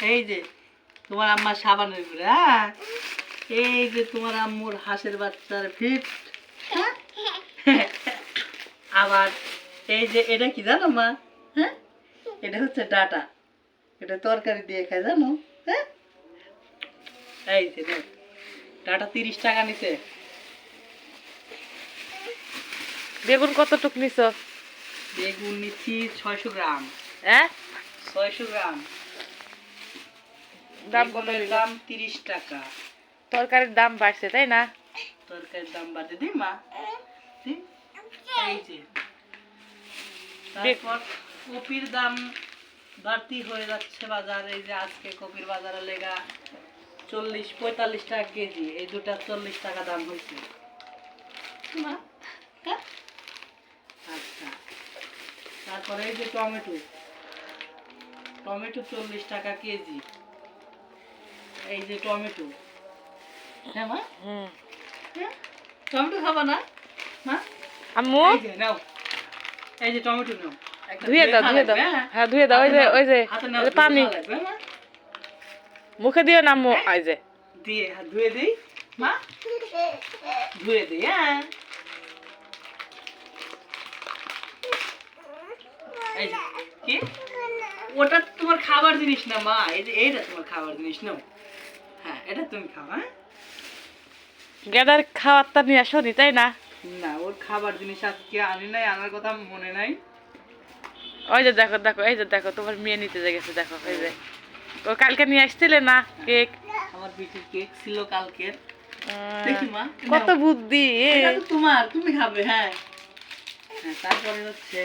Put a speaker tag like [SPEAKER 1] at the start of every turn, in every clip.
[SPEAKER 1] এই যে তোমার আম্মার সাবানের গুঁড়া, হ্যাঁ এই যে তোমার আম্মুর হাঁসের বাচ্চার ফিট, আবার এই যে এটা কি জানো মা, হ্যাঁ এটা হচ্ছে ডাটা, এটা তরকারি দিয়ে খায় জানো, হ্যাঁ এই যে নাও, ডাটা 30 টাকা নিছে।
[SPEAKER 2] বেগুন কতটুক নিছো?
[SPEAKER 1] বেগুন নিচ্ছি 600 গ্রাম।
[SPEAKER 2] হ্যাঁ
[SPEAKER 1] 600 গ্রাম।
[SPEAKER 2] দাম কত
[SPEAKER 1] বেগুনের
[SPEAKER 2] নিল?
[SPEAKER 1] দাম 30 টাকা।
[SPEAKER 2] তরকারির দাম বাড়ছে তাই না?
[SPEAKER 1] তরকারির দাম বাড়ে দি মা, দি। এই যে
[SPEAKER 2] বেগ-
[SPEAKER 1] তারপর কপির দাম বাড়তি হয়ে যাচ্ছে বাজার। এই যে আজকে কপির বাজারে লেগা 40-45 টাকা কেজি, এই দুটা 40 টাকা দাম হয়েছে মা, হ্যাঁ? আচ্ছা, তারপরে এই যে টমেটো, টমেটো 40 টাকা কেজি, এই যে টমেটো, হ্যাঁ মা,
[SPEAKER 2] হুম
[SPEAKER 1] হ্যাঁ টমেটো খাবা না মা?
[SPEAKER 2] আম্মু
[SPEAKER 1] এই যে নাও, এই যে টমেটো নাও, একটা
[SPEAKER 2] ধুয়ে দাও
[SPEAKER 1] খাওয়া
[SPEAKER 2] ধুয়ে দাও।
[SPEAKER 1] লাগবে, হ্যাঁ?
[SPEAKER 2] হ্যাঁ ধুয়ে দাও। ওই যে ওই যে
[SPEAKER 1] হাতে নাও,
[SPEAKER 2] ওই যে
[SPEAKER 1] ধুয়ে
[SPEAKER 2] পানি
[SPEAKER 1] খাওয়া লাগবে, মা?
[SPEAKER 2] মুখে দিও না আম্মু। এই যে
[SPEAKER 1] দিয়ে হাত ধুয়ে দিই মা, ধুয়ে দিই, হ্যাঁ এই যে কি, ওটা তোমার খাবার জিনিস না মা, এই যে এইটা তোমার খাবার জিনিস নাও, হ্যাঁ এটা তুমি খাও, হ্যাঁ
[SPEAKER 2] গেদার খাওয়ারটা নিয়ে আসনি তাই না?
[SPEAKER 1] না ওর খাবার জিনিস আজকে আনি নাই, আনার কথা মনে নাই।
[SPEAKER 2] ওই যে দেখো দেখো, এই যে দেখো তোমার মেয়ে নিতে গেছে দেখো। এই যে ও কালকে নিয়ে আসছিলে না কেক?
[SPEAKER 1] আমার পিঠের কেক ছিল কালকের, দেখি মা
[SPEAKER 2] কত বুদ্ধি
[SPEAKER 1] এটা তো তোমার, তুমি খাবে, হ্যাঁ হ্যাঁ। তারপরে হচ্ছে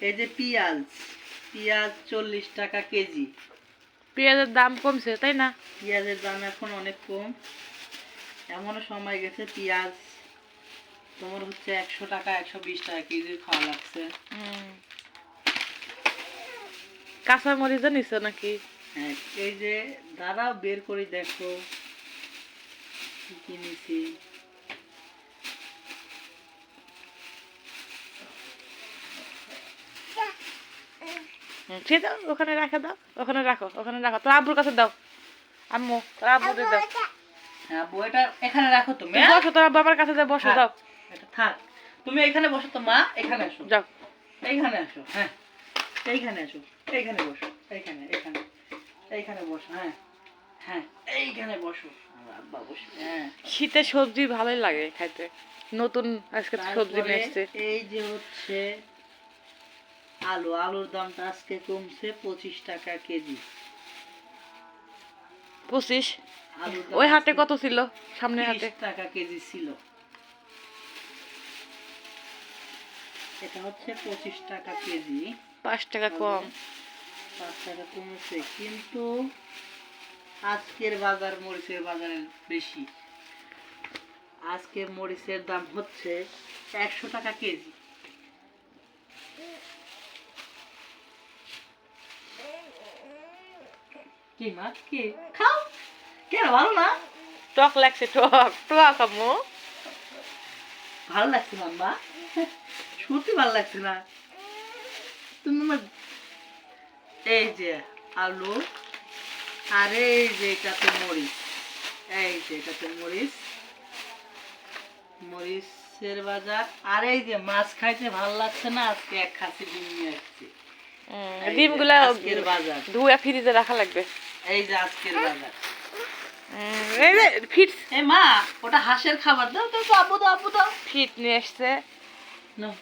[SPEAKER 1] এই যে পেঁয়াজ, পেঁয়াজ 40 টাকা কেজি।
[SPEAKER 2] পেঁয়াজের দাম কমছে তাই না?
[SPEAKER 1] পেঁয়াজের দাম এখন অনেক কম, এমনও সময় গেছে পেঁয়াজ তোমার হচ্ছে 100 টাকা 120 টাকা কেজি খাওয়া লাগছে।
[SPEAKER 2] কাঁচা মরিচও নিছো নাকি?
[SPEAKER 1] হ্যাঁ এই যে দাঁড়াও বের করে দেখো কি কি নিছি।
[SPEAKER 2] ঠিক দাও, ওখানে রাখে দাও, ওখানে রাখো, ওখানে রাখো। তোর আব্বুর কাছে দাও আম্মু, তোর আব্বুরে দাও।
[SPEAKER 1] হ্যাঁ বইটা এখানে রাখো তুমি,
[SPEAKER 2] তুমি বসো, তোর বাবার কাছে যাও, বসো
[SPEAKER 1] থাক,
[SPEAKER 2] দাও।
[SPEAKER 1] এটা থাক, তুমি এখানে বসো তো মা, এখানে আসো,
[SPEAKER 2] যাও
[SPEAKER 1] এইখানে আসো, হ্যাঁ এইখানে আসো, এইখানে বসো, এইখানে এইখানে এইখানে বসো, হ্যাঁ হ্যাঁ এইখানে বসো, আমার আব্বা বসো, হ্যাঁ।
[SPEAKER 2] শীতে সবজি ভালোই লাগে খাইতে, নতুন আজকে সবজি
[SPEAKER 1] তারপরে
[SPEAKER 2] নিয়ে এসছে।
[SPEAKER 1] এই যে হচ্ছে আলু, আলুর দামটা আজকে কমছে 25 টাকা কেজি।
[SPEAKER 2] 25?
[SPEAKER 1] আলুর দাম
[SPEAKER 2] ওই হাটে
[SPEAKER 1] আজকে
[SPEAKER 2] কত ছিল? সামনের
[SPEAKER 1] 30
[SPEAKER 2] হাটে
[SPEAKER 1] টাকা কেজি ছিল, এটা হচ্ছে 25 টাকা কেজি।
[SPEAKER 2] 5 টাকা কম।
[SPEAKER 1] 5 টাকা কমেছে, কিন্তু আজকের বাজার মরিচের বাজারে বেশি। আজকে মরিচের দাম হচ্ছে 100 টাকা কেজি। কি মা, কি খাও, কেন ভালো না?
[SPEAKER 2] টক লাগছে, টক টক আম্মু।
[SPEAKER 1] ভালো লাগছে মাম্মা, সত্যি ভালো লাগছে না তুমি আমার। এই যে আলু, আর এই যে এটাতে মরিচ, এই যে এটাতে মরিচ, মরিচের বাজার। আর এই যে মাছ খাইতে ভালো লাগছে না, আজকে এক খাসি ডিম নিয়ে আসছি। এই যে
[SPEAKER 2] ডিমগুলা
[SPEAKER 1] আজকের বাজার,
[SPEAKER 2] ধুয়ে ফ্রিজে রাখা লাগবে।
[SPEAKER 1] এই যে আজকের বাজার।
[SPEAKER 2] এই যে ফিট
[SPEAKER 1] এ মা, ওটা হাঁসের খাবার, দাও দাও দাও, আব্বু দাও, আব্বু দাও।
[SPEAKER 2] ফিট নিয়ে এসছে।
[SPEAKER 1] নাও